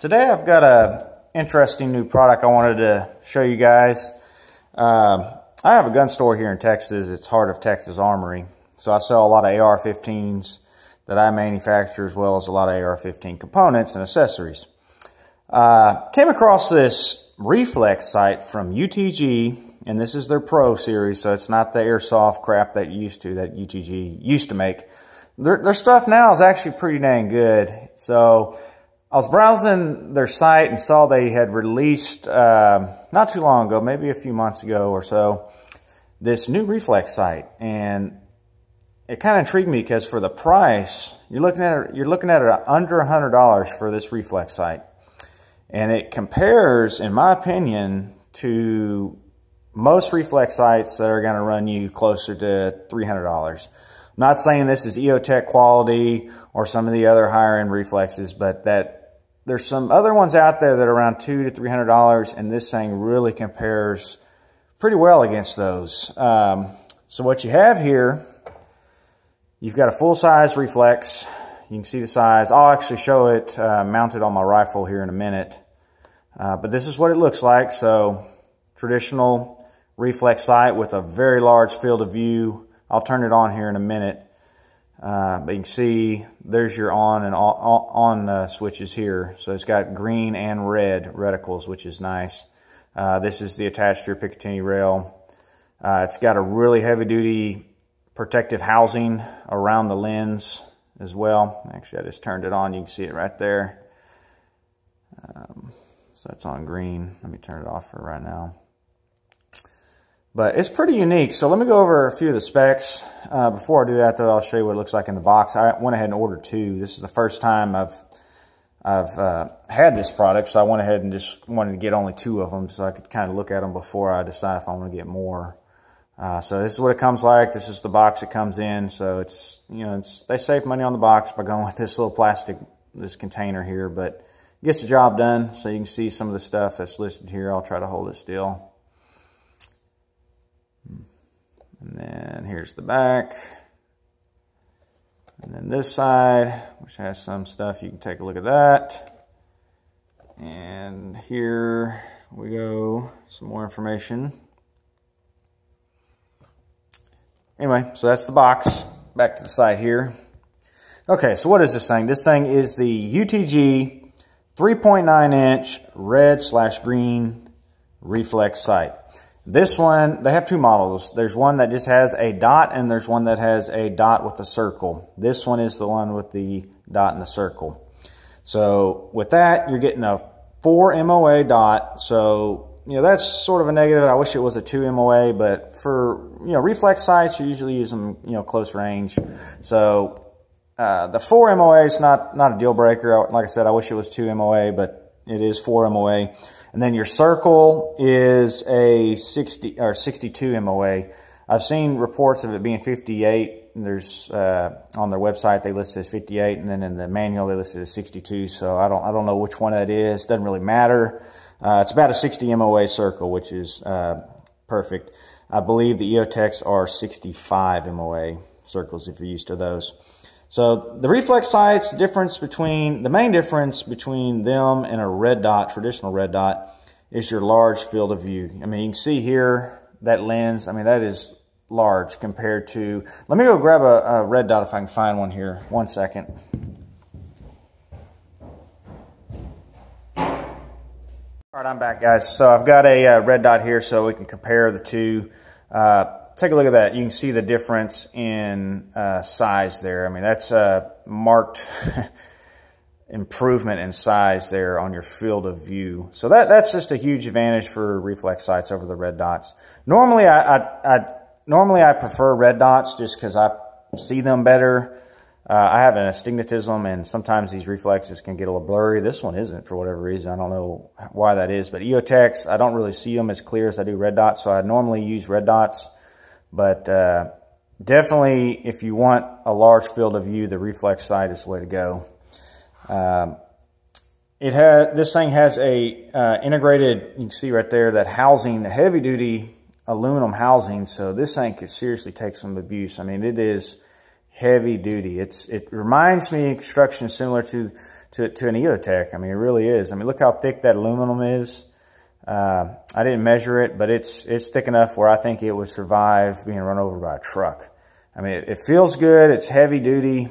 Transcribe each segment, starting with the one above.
Today I've got a interesting new product I wanted to show you guys. I have a gun store here in Texas. It's Heart of Texas Armory. So I sell a lot of AR-15s that I manufacture, as well as a lot of AR-15 components and accessories. Came across this Reflex sight from UTG, and this is their Pro series, so it's not the airsoft crap that UTG used to make. Their stuff now is actually pretty dang good. So I was browsing their site and saw they had released, not too long ago, maybe a few months ago or so, this new Reflex sight. And it kind of intrigued me because for the price, you're looking at it under $100 for this Reflex sight. And it compares, in my opinion, to most Reflex sights that are going to run you closer to $300. I'm not saying this is EOTech quality or some of the other higher end Reflexes, but that there's some other ones out there that are around $200 to $300, and this thing really compares pretty well against those. So what you have here, you've got a full-size Reflex. You can see the size. I'll actually show it mounted on my rifle here in a minute. But this is what it looks like. So traditional Reflex sight with a very large field of view. I'll turn it on here in a minute. But you can see there's your on and on switches here. So it's got green and red reticles, which is nice. This is the attached to your Picatinny rail. It's got a really heavy duty protective housing around the lens as well. Actually, I just turned it on. You can see it right there. So it's on green. Let me turn it off for right now. But it's pretty unique. So let me go over a few of the specs. Before I do that, though, I'll show you what it looks like in the box. I went ahead and ordered two. This is the first time I've had this product, so I went ahead and just wanted to get only two of them so I could kind of look at them before I decide if I want to get more. So this is what it comes like. This is the box it comes in. So it's, you know, they save money on the box by going with this little plastic, this container here, but it gets the job done. So you can see some of the stuff that's listed here. I'll try to hold it still. And then here's the back. And then this side, which has some stuff. You can take a look at that. And here we go. Some more information. Anyway, so that's the box. Back to the side here. Okay, so what is this thing? This thing is the UTG 3.9-inch red/green Reflex sight. This one, they have two models. There's one that just has a dot, and there's one that has a dot with a circle. This one is the one with the dot and the circle. So with that, you're getting a 4 MOA dot. So, you know, that's sort of a negative. I wish it was a 2 MOA, but for, you know, Reflex sights, you usually use them, you know, close range. So the 4 MOA is not a deal breaker. Like I said, I wish it was 2 MOA, but it is 4 MOA. And then your circle is a 60 or 62 MOA. I've seen reports of it being 58. There's on their website they list it as 58, and then in the manual they list it as 62. So I don't know which one that is. Doesn't really matter. It's about a 60 MOA circle, which is perfect. I believe the EOTechs are 65 MOA circles if you're used to those. So the Reflex sights, the main difference between them and a red dot, traditional red dot, is your large field of view. I mean, you can see here that lens. I mean, that is large compared to. Let me go grab a red dot if I can find one here. 1 second. All right, I'm back, guys. So I've got a red dot here so we can compare the two. Take a look at that. You can see the difference in size there. I mean, that's a marked improvement in size there on your field of view. So that's just a huge advantage for Reflex sights over the red dots. Normally, I prefer red dots just because I see them better. I have an astigmatism, and sometimes these Reflexes can get a little blurry. This one isn't for whatever reason. I don't know why that is. But EOTechs, I don't really see them as clear as I do red dots, so I normally use red dots. But definitely, if you want a large field of view, the Reflex sight is the way to go. This thing has a integrated, you can see right there, that housing, the heavy-duty aluminum housing. So this thing could seriously take some abuse. I mean, it is heavy duty. It reminds me construction similar to to an EOTech. I mean, it really is. I mean, look how thick that aluminum is. I didn't measure it, but it's thick enough where I think it would survive being run over by a truck. I mean, it feels good. It's heavy duty,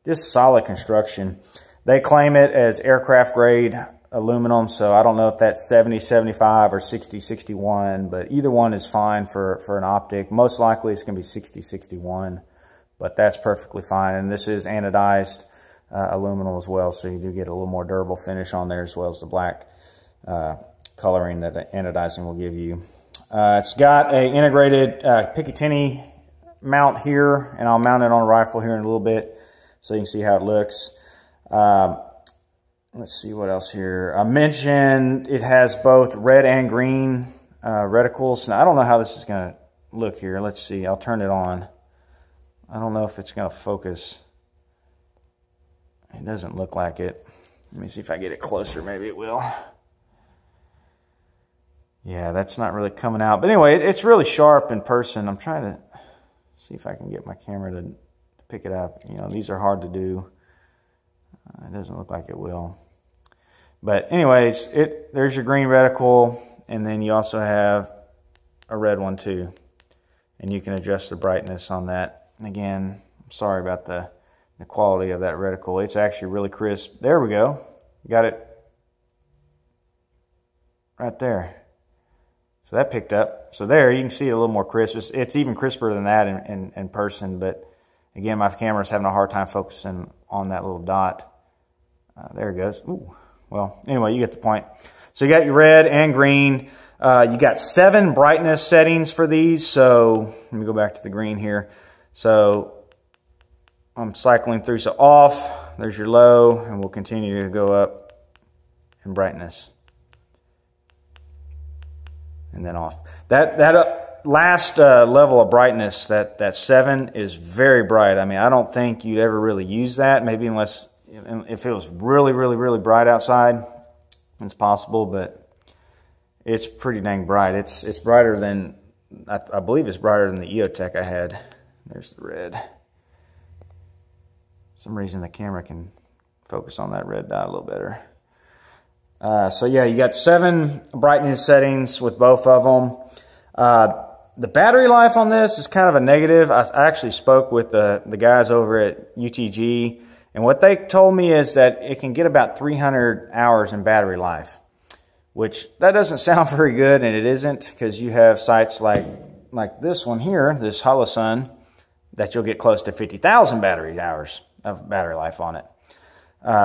just solid construction. They claim it as aircraft grade aluminum, so I don't know if that's 70-75 or 60-61, but either one is fine for an Optic. Most likely it's going to be 60-61, but that's perfectly fine. And this is anodized aluminum as well, so you do get a little more durable finish on there, as well as the black coloring that the anodizing will give you. It's got a integrated Picatinny mount here, and I'll mount it on a rifle here in a little bit so you can see how it looks. Let's see what else here. I mentioned it has both red and green reticles. Now, I don't know how this is going to look here. Let's see. I'll turn it on. I don't know if it's going to focus. It doesn't look like it. Let me see if I get it closer. Maybe it will. Yeah, that's not really coming out. But anyway, it's really sharp in person. I'm trying to see if I can get my camera to pick it up. You know, these are hard to do. It doesn't look like it will. But anyways, there's your green reticle, and then you also have a red one too. And you can adjust the brightness on that. Again, I'm sorry about the quality of that reticle. It's actually really crisp. There we go. Got it right there. So that picked up. So there, you can see it a little more crisp. It's even crisper than that in person, but again, my camera's having a hard time focusing on that little dot. There it goes. Ooh. Well, anyway, you get the point. So you got your red and green. You got 7 brightness settings for these. So let me go back to the green here. So I'm cycling through. So off, there's your low, and we'll continue to go up in brightness. And then off. That last level of brightness, that 7, is very bright. I mean, I don't think you'd ever really use that, maybe unless if it was really, really, really bright outside. It's possible, but it's pretty dang bright. It's brighter than, I believe it's brighter than the EOTech I had. There's the red. For some reason the camera can focus on that red dot a little better. So yeah, you got 7 brightness settings with both of them. The battery life on this is kind of a negative. I actually spoke with the guys over at UTG, and what they told me is that it can get about 300 hours in battery life, which that doesn't sound very good, and it isn't, because you have sites like this one here, this Holosun, that you'll get close to 50,000 battery hours of battery life on it.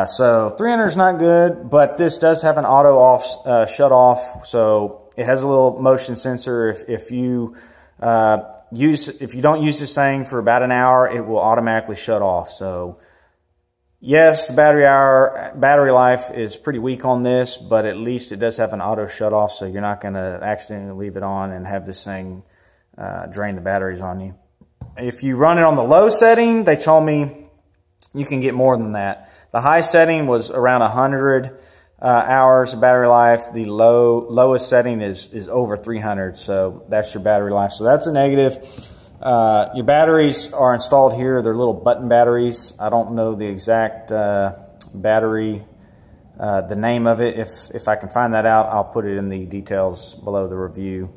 So 300 is not good, but this does have an auto off shut off, so it has a little motion sensor. If you don't use this thing for about an hour, it will automatically shut off. So yes, the battery life is pretty weak on this, but at least it does have an auto shut off, so you're not going to accidentally leave it on and have this thing drain the batteries on you. If you run it on the low setting, they told me you can get more than that. The high setting was around 100 hours of battery life. The lowest setting is over 300, so that's your battery life. So that's a negative. Your batteries are installed here. They're little button batteries. I don't know the exact battery, the name of it. If I can find that out, I'll put it in the details below the review.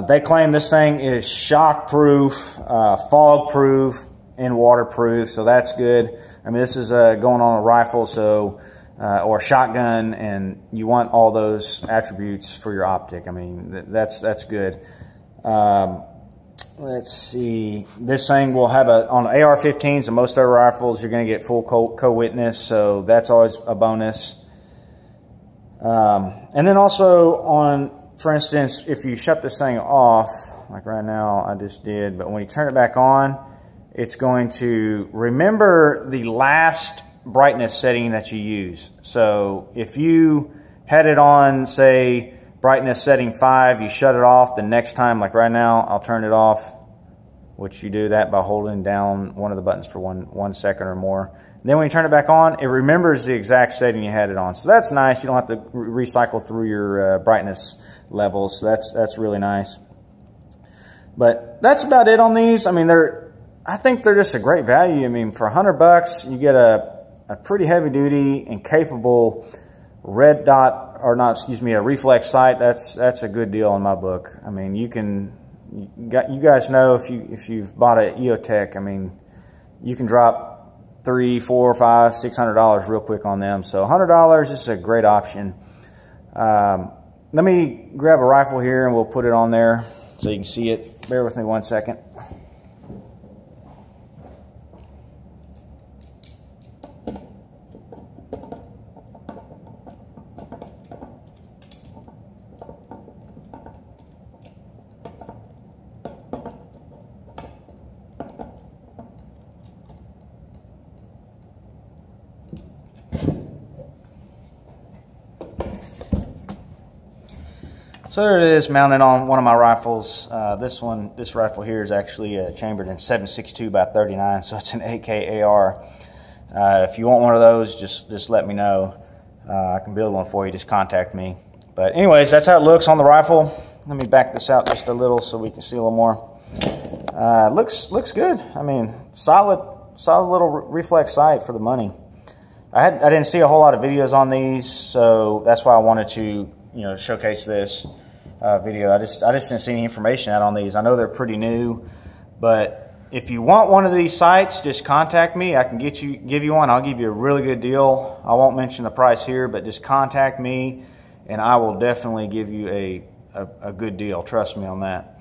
They claim this thing is shock-proof, fog-proof, and waterproof, so that's good. I mean, this is going on a rifle, so or a shotgun, and you want all those attributes for your Optic. I mean, that's good. Let's see. This thing will have on AR-15s and most other rifles, you're going to get full co-witness, so that's always a bonus. And then also on, for instance, if you shut this thing off, like right now I just did, but when you turn it back on, it's going to remember the last brightness setting that you use. So if you had it on, say, brightness setting 5, you shut it off, the next time, like right now, I'll turn it off, which you do that by holding down one of the buttons for one second or more. And then when you turn it back on, it remembers the exact setting you had it on. So that's nice. You don't have to recycle through your brightness levels. So that's really nice. But that's about it on these. I mean, I think they're just a great value. I mean, for $100, you get a a pretty heavy duty and capable red dot, or not, excuse me, a reflex sight, that's a good deal in my book. I mean, you guys know if you've bought an EOTech, I mean, you can drop $300, $400, $500, $600 real quick on them. So $100 is a great option. Let me grab a rifle here and we'll put it on there so you can see it. Bear with me 1 second. So there it is, mounted on one of my rifles. This rifle here is actually chambered in 7.62 by 39, so it's an 8K AR. If you want one of those, just let me know. I can build one for you. Just contact me. But anyways, that's how it looks on the rifle. Let me back this out just a little so we can see a little more. Looks good. I mean, solid little reflex sight for the money. I didn't see a whole lot of videos on these, so that's why I wanted to showcase this video. I just didn't see any information out on these. I know they're pretty new, but if you want one of these sights, just contact me. I can give you one. I'll give you a really good deal. I won't mention the price here, but just contact me and I will definitely give you a good deal. Trust me on that.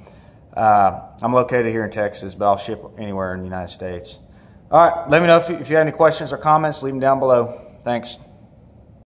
I'm located here in Texas, but I'll ship anywhere in the United States. All right, let me know if you have any questions or comments. Leave them down below. Thanks.